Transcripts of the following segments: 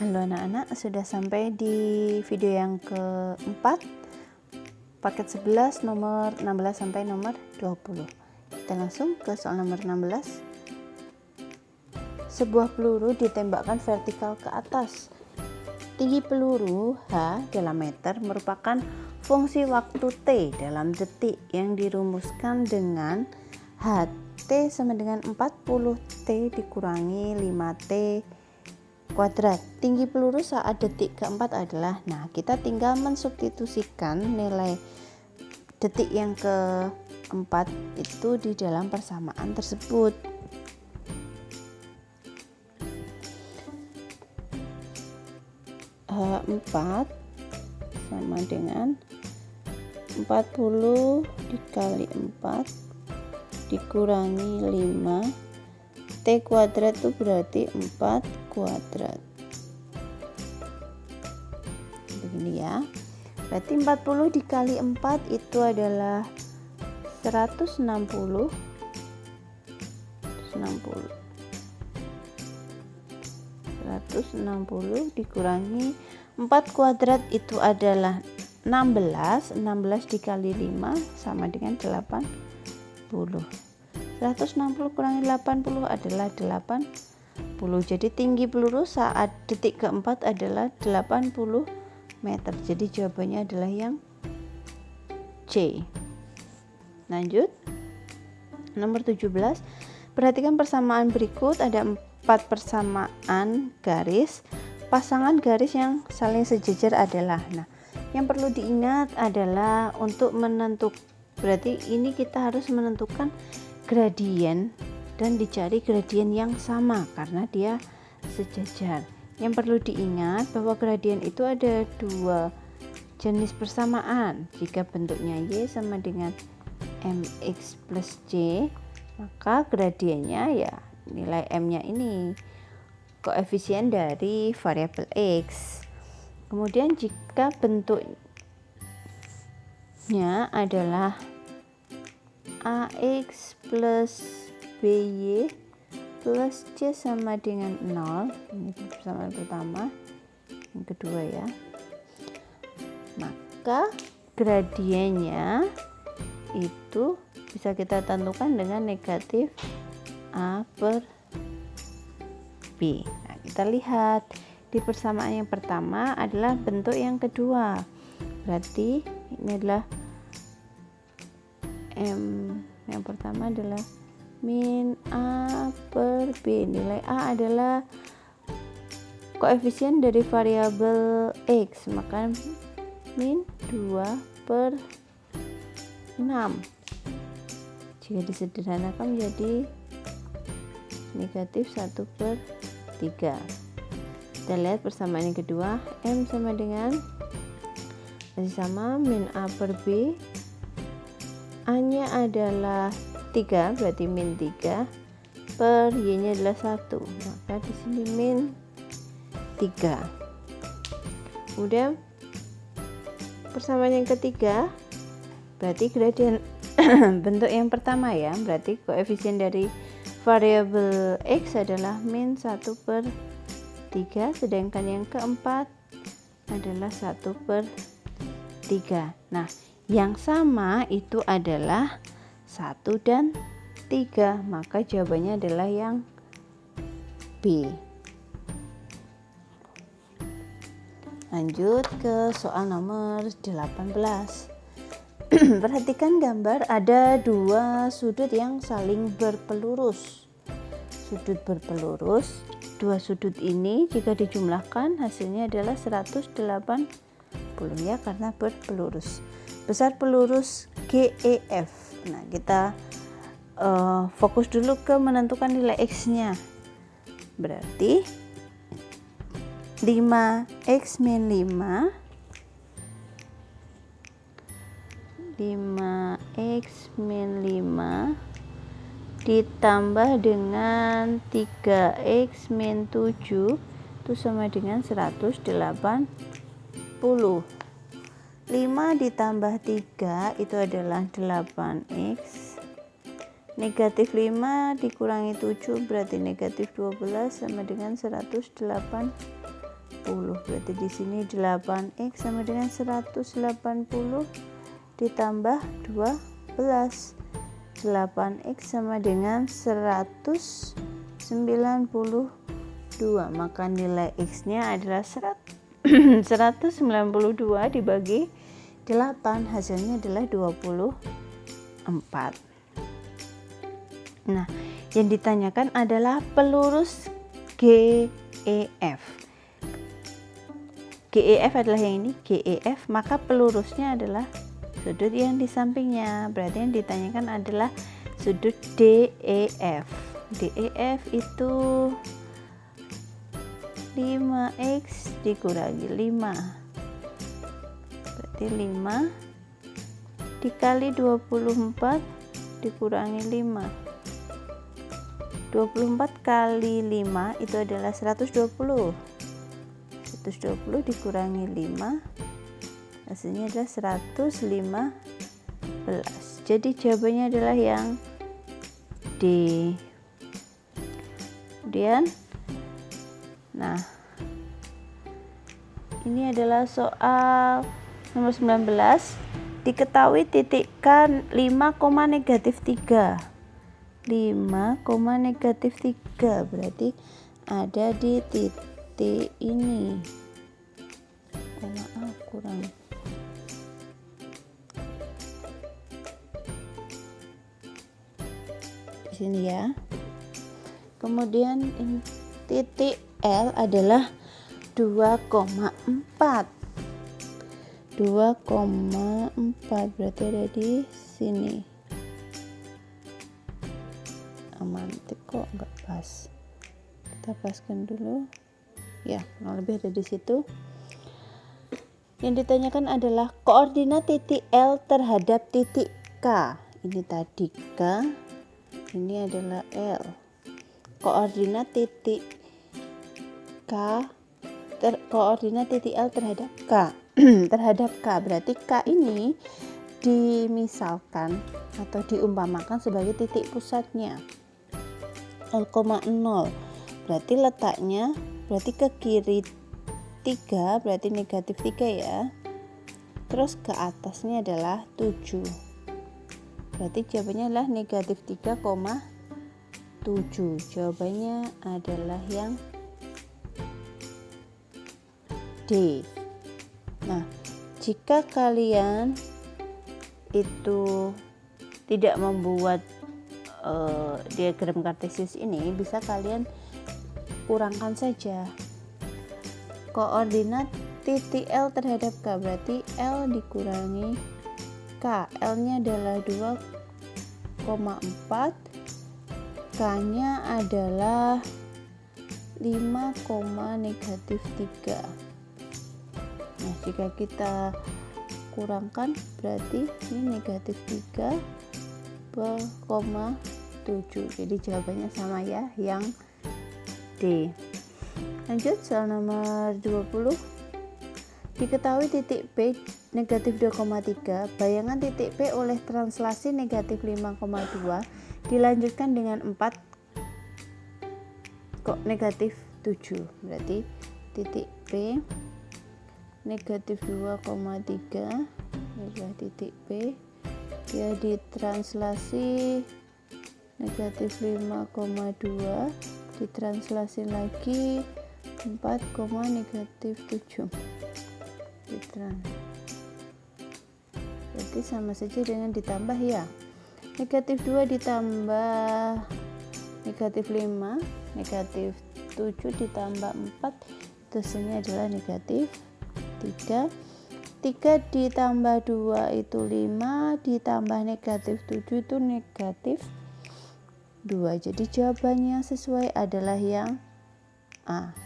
Halo anak-anak, sudah sampai di video yang keempat, paket 11 nomor 16 sampai nomor 20. Kita langsung ke soal nomor 16. Sebuah peluru ditembakkan vertikal ke atas. Tinggi peluru H dalam meter merupakan fungsi waktu T dalam detik yang dirumuskan dengan HT sama dengan 40T dikurangi 5T kuadrat. Tinggi peluru saat detik keempat adalah, nah kita tinggal mensubstitusikan nilai detik yang keempat itu di dalam persamaan tersebut. H4 sama dengan 40 dikali 4 dikurangi 5 T kuadrat itu berarti 4 kuadrat. Begini ya. Berarti 40 dikali 4 itu adalah 160 dikurangi 4 kuadrat itu adalah 16 dikali 5 sama dengan 80. 160 kurangi 80 adalah 80. Jadi tinggi peluru saat detik keempat adalah 80 meter. Jadi jawabannya adalah yang C. Lanjut. Nomor 17. Perhatikan persamaan berikut, ada 4 persamaan garis. Pasangan garis yang saling sejajar adalah, nah, yang perlu diingat adalah untuk menentukan, berarti ini kita harus menentukan gradien dan dicari gradien yang sama karena dia sejajar. Yang perlu diingat bahwa gradien itu ada dua jenis persamaan. Jika bentuknya Y sama dengan MX plus C, maka gradiennya ya nilai M-nya ini koefisien dari variabel X. Kemudian jika bentuknya adalah AX plus BY plus C sama dengan 0, ini persamaan pertama, yang kedua ya, maka gradiennya itu bisa kita tentukan dengan negatif A per B. Nah, kita lihat di persamaan yang pertama adalah bentuk yang kedua, berarti ini adalah M yang pertama adalah min A per B. Nilai A adalah koefisien dari variabel X, maka min 2 per 6. Jika disederhanakan menjadi negatif 1 per 3. Kita lihat persamaan yang kedua, M sama dengan masih sama min A per B. A nya adalah 3, berarti min 3 per Y nya adalah 1, maka di sini min 3. Kemudian persamaan yang ketiga, berarti gradien bentuk yang pertama ya, berarti koefisien dari variabel X adalah min 1 per 3, sedangkan yang keempat adalah 1 per 3. Nah, yang sama itu adalah 1 dan 3, maka jawabannya adalah yang B. Lanjut ke soal nomor 18. Perhatikan gambar, ada dua sudut yang saling berpelurus. Sudut berpelurus, dua sudut ini jika dijumlahkan hasilnya adalah 180 ya, karena berpelurus. Besar pelurus GEF. Nah, kita fokus dulu ke menentukan nilai X-nya. Berarti 5X min 5 ditambah dengan 3X min 7 itu sama dengan 180. 5 ditambah 3 itu adalah 8X. Negatif 5 dikurangi 7 berarti negatif 12 sama dengan 180. Berarti di sini 8x sama dengan 180 ditambah 12. 8x sama dengan 192, maka nilai x nya adalah 192 dibagi 8, hasilnya adalah 24. Nah, yang ditanyakan adalah pelurus GEF. GEF adalah yang ini, GEF, maka pelurusnya adalah sudut yang di sampingnya. Berarti yang ditanyakan adalah sudut DEF. DEF itu 5x dikurangi 5. Berarti 5 dikali 24 dikurangi 5. 24 kali 5 itu adalah 120. 120 dikurangi 5, hasilnya adalah 115. Jadi jawabannya adalah yang D. Kemudian, nah, ini adalah soal nomor 19. Diketahui titik K 5,-3. 5,-3 berarti ada di titik ini. Oh, maaf, kurang. Di sini ya. Kemudian titik L adalah 2,4. 2,4 berarti ada di sini. Amantik kok nggak pas. Kita paskan dulu. Ya, kurang lebih ada di situ. Yang ditanyakan adalah koordinat titik L terhadap titik K. Ini tadi K, ini adalah L. Koordinat titik K, koordinat titik L terhadap K. Terhadap K, berarti K ini dimisalkan atau diumpamakan sebagai titik pusatnya 0,0. Berarti letaknya berarti ke kiri 3, berarti negatif 3 ya. Terus ke atasnya adalah 7. Berarti jawabannya adalah negatif 3,7. Jawabannya adalah yang D. Nah, jika kalian itu tidak membuat diagram kartesius ini, bisa kalian kurangkan saja koordinat titik L terhadap K, berarti L dikurangi K. L nya adalah 2,4, K nya adalah 5,-3. Nah, jika kita kurangkan berarti ini negatif 3,7. Jadi jawabannya sama ya, yang D. Lanjut soal nomor 20. Diketahui titik P negatif 2,3, bayangan titik P oleh translasi negatif 5,2 dilanjutkan dengan 4 kok negatif 7. Berarti titik P negatif 2,3 adalah titik P, dia ditranslasi negatif 5,2, ditranslasi lagi 4,-7. Berarti sama saja dengan ditambah ya. Negatif 2 ditambah negatif 5, negatif 7 ditambah 4, hasilnya adalah negatif 3. 3 ditambah 2 itu 5, ditambah negatif 7 itu negatif 2. Jadi jawabannya sesuai adalah yang A.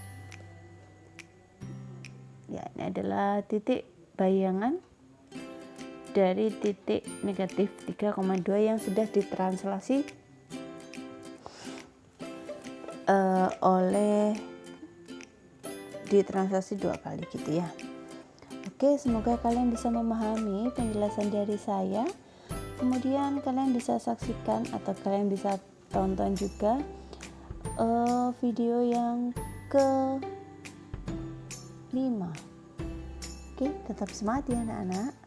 Ya, ini adalah titik bayangan dari titik negatif 3,2 yang sudah ditranslasi ditranslasi 2 kali gitu ya. Oke, semoga kalian bisa memahami penjelasan dari saya. Kemudian kalian bisa saksikan atau kalian bisa tonton juga video yang 5. Oke, tetap semangat ya anak-anak.